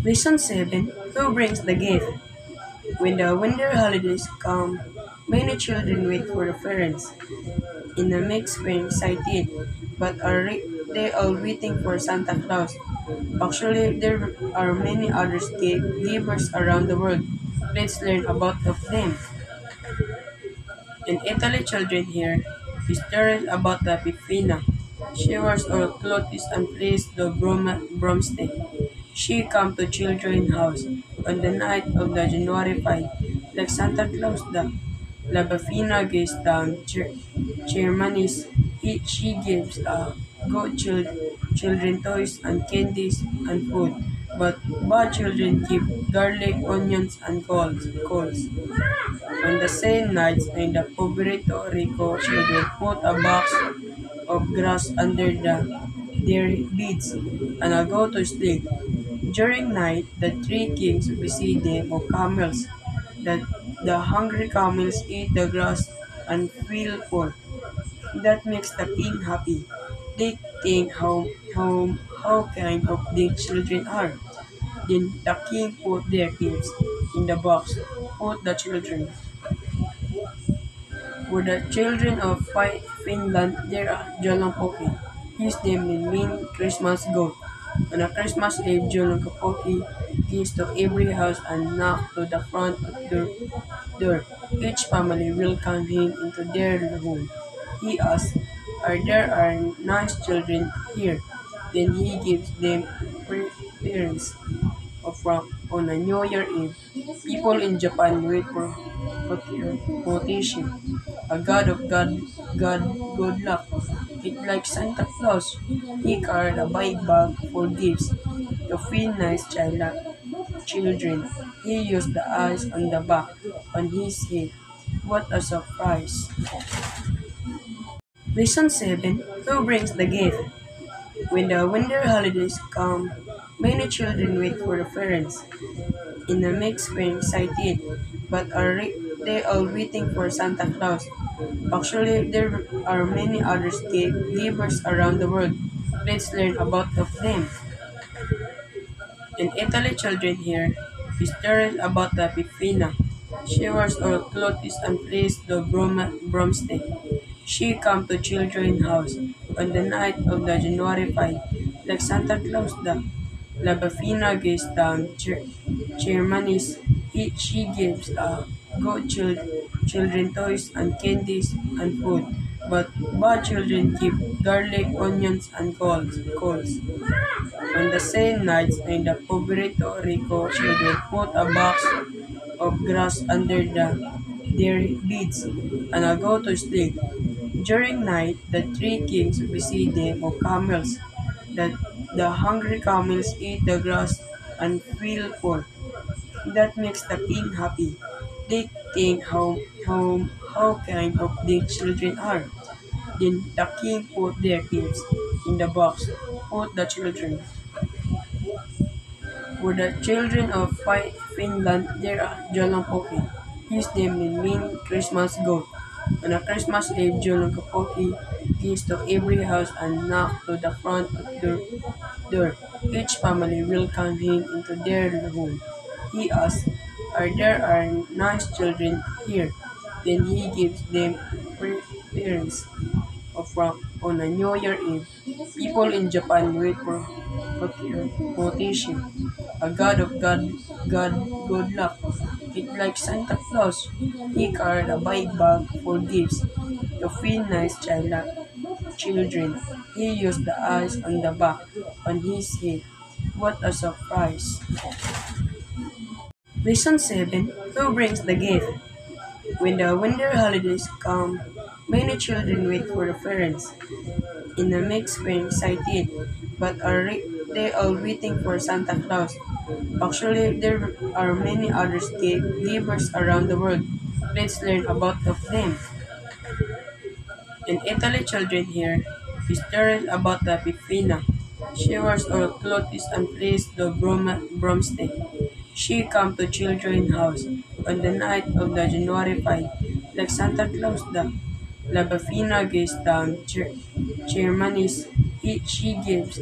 Lesson 7. Who brings the gift? When the winter holidays come, many children wait for their parents. In the mix, we're excited, but they all waiting for Santa Claus? Actually, there are many other givers around the world. Let's learn about of them. In Italy, children here is stories about the Pifina. She wears all clothes and plays the broomstick. She come to children's house on the night of the January 5, like Santa Claus the La Bafina gives down Germany's. She gives children toys and candies and food, but bad children give garlic, onions, and coals. On the same night, in the Puerto Rico, children put a box of grass under their beds and go to sleep. During night, the three kings visit them of camels. The hungry camels eat the grass and feel full. That makes the king happy. They think how kind of the children are. Then the king put their gifts in the box. Put the children. For the children of Finland, there are Jolonkoki. His name means Christmas goat. On a Christmas Eve, Jolonkoki goes to every house and knocks to the front of the door. Each family welcomes him into their home. He asks, are nice children here? Then he gives them presents from on a New Year Eve. People in Japan wait for Motishi, a god of good luck. It's like Santa Claus. He carried a big bag for gifts to feed nice children. He used the eyes on the back on his head. What a surprise! Lesson 7. Who brings the gift? When the winter holidays come, many children wait for their parents. In the mix, we're excited, but they all waiting for Santa Claus? Actually, there are many other givers around the world. Let's learn about of them. In Italy, children here is stories about the Pifina. She wears all clothes and plays the broomstick. She come to children's house on the night of the January 5, like Santa Claus the La Bafina gives down Germany's. She gives children toys and candies and food, but bad children give garlic, onions, and coals. On the same night, in the Puerto Rico, children put a box of grass under their beds and go to sleep. During night, the three kings visit them of camels. The hungry camels eat the grass and feel full. That makes the king happy. They think how kind of the children are. Then the king put their gifts in the box. Put the children. For the children of Finland, there are Jolonkoki. His name means Christmas goat. On a Christmas Eve, Jolonkoki goes to every house and knocks to the front of the door. Each family welcomes him into their home. He asks, are nice children here? Then he gives them presents from on a New Year Eve. People in Japan wait for Motishi, a god of good luck. It's like Santa Claus. He carried a big bag for gifts to feed nice children. He used the eyes on the back on his head. What a surprise! Lesson 7. Who brings the gift? When the winter holidays come, many children wait for their parents. In the mix, we're excited, but they all waiting for Santa Claus? Actually, there are many other givers around the world. Let's learn about of them. In Italy, children here is stories about the Pifina. She wears all clothes and plays the broomstick. She come to children's house on the night of the January 5, like Santa Claus the La Bafina gives down Germany's. She gives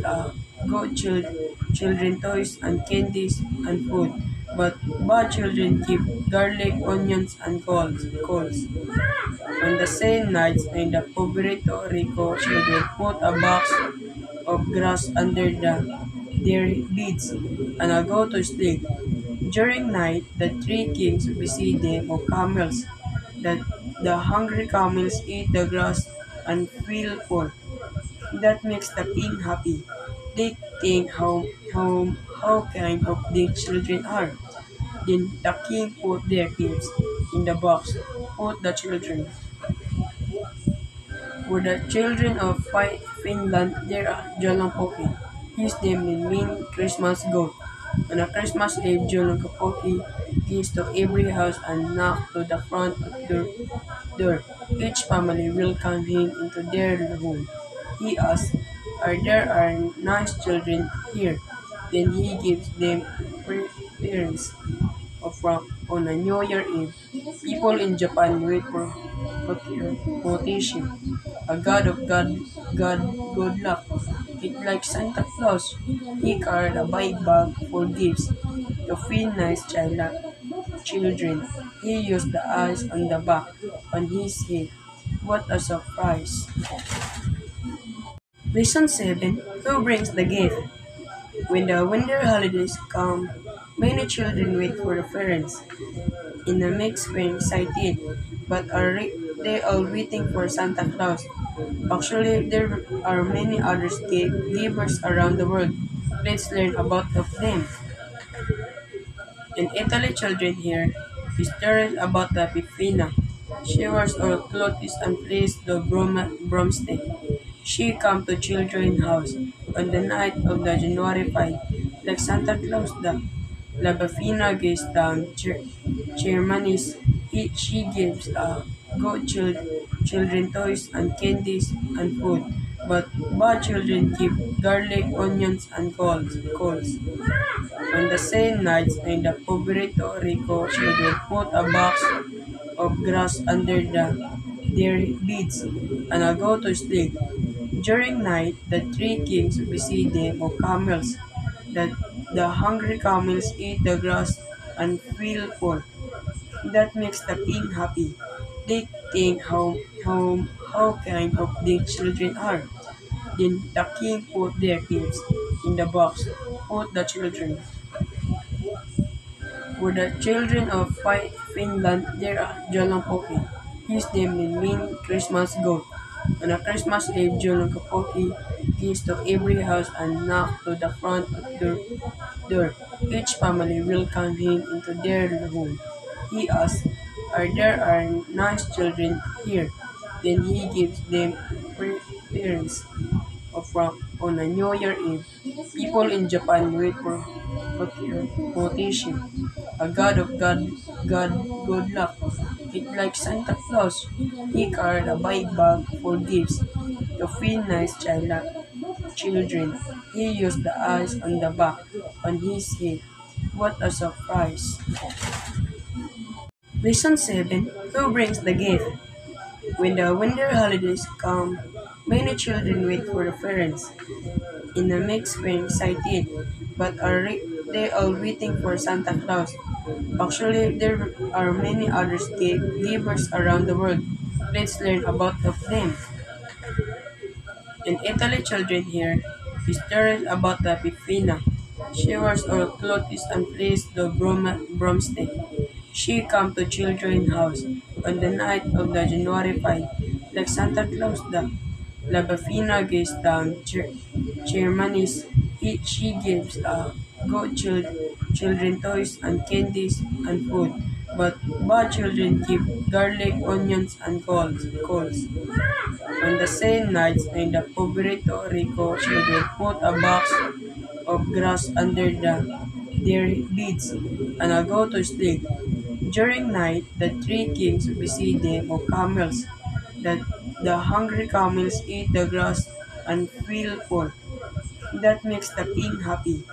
children toys and candies and food, but bad children keep garlic, onions, and coals. On the same nights, in the Puerto Rico, children put a box of grass under their beds and go to sleep. During night, the three kings visit them of camels. That the hungry camels eat the grass and feel full. That makes the king happy. They think how kind of the children are. Then the king put their gifts in the box. Put the children. For the children of Finland, there are Jolonkoki. His name means Christmas goat. On a Christmas Eve, Jolonkoki goes to every house and knock to the front of their door. Each family welcome him into their home. He asks, are nice children here? Then he gives them presents from on a New Year Eve. People in Japan wait for Motishi, a god of good luck. It's like Santa Claus. He carried a big bag for gifts to feed nice children. He used the eyes on the back on his head. What a surprise! Lesson 7. Who brings the gift? When the winter holidays come, many children wait for their parents. In the mix when excited, but they all waiting for Santa Claus. Actually, there are many other givers around the world. Let's learn about of them. In Italy, children here is stories about the Pipina. She wears her clothes and plays the broomstick. She come to children's house on the night of the January 5, like Santa Claus the La Bafina gives the chairmanis. She gives children toys and candies and food, but bad children keep garlic, onions, and coals. On the same nights, in the Puerto Rico, children put a box of grass under their beds and go to sleep. During night, the three kings visit them of camels. That the hungry camels eat the grass and feel full. That makes the king happy. They think how kind of the children are. Then the king put their gifts in the box. Put the children. For the children of Finland, there are Jolonkoki. His name means Christmas goat. On a Christmas Eve, Jolonkoki goes to every house and knock to the front of their door. Each family welcome him into their home. He asks, are nice children here? Then he gives them presents from on a New Year Eve. People in Japan wait for Motishi, a god of good luck. It's like Santa Claus. He carried a big bag for gifts to feed nice children. He used the eyes on the back on his head. What a surprise! Lesson 7. Who brings the gift? When the winter holidays come, many children wait for their parents. In the mix when excited, but they all waiting for Santa Claus. Actually, there are many other givers around the world. Let's learn about of them. In Italy, children here is stories about the Pipina. She wears her clothes and plays the broomstick. She come to children's house on the night of the January 5, like Santa Claus the La Bafina gives the chairmanis. She gives children toys and candies and food, but bad children keep garlic, onions, and coals. On the same nights, in the Puerto Rico, children put a box of grass under their beds and go to sleep. During night, the three kings visit them of camels. That the hungry camels eat the grass and feel full. That makes the king happy.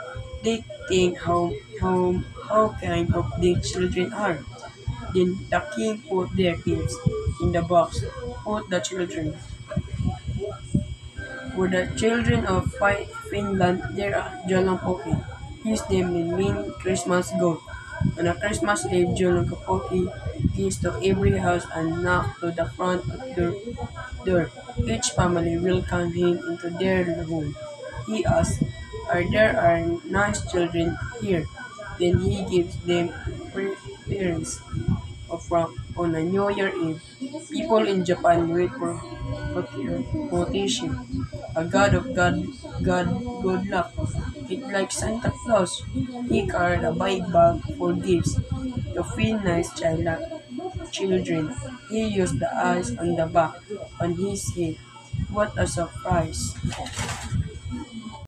They think how kind of the children are. Then the king put their gifts in the box. Put the children. For the children of Finland, there are Jolongpoki. His name means Christmas goat. On a Christmas Eve, Jolongpoki goes to every house and knock to the front of their door. Each family welcome him into their home. He asks, are nice children here? Then he gives them presents from on a New Year Eve. People in Japan wait for Motishi, a god of good luck. It like Santa Claus. He carried a big bag for gifts to feel nice children. He used the eyes on the back on his head. What a surprise!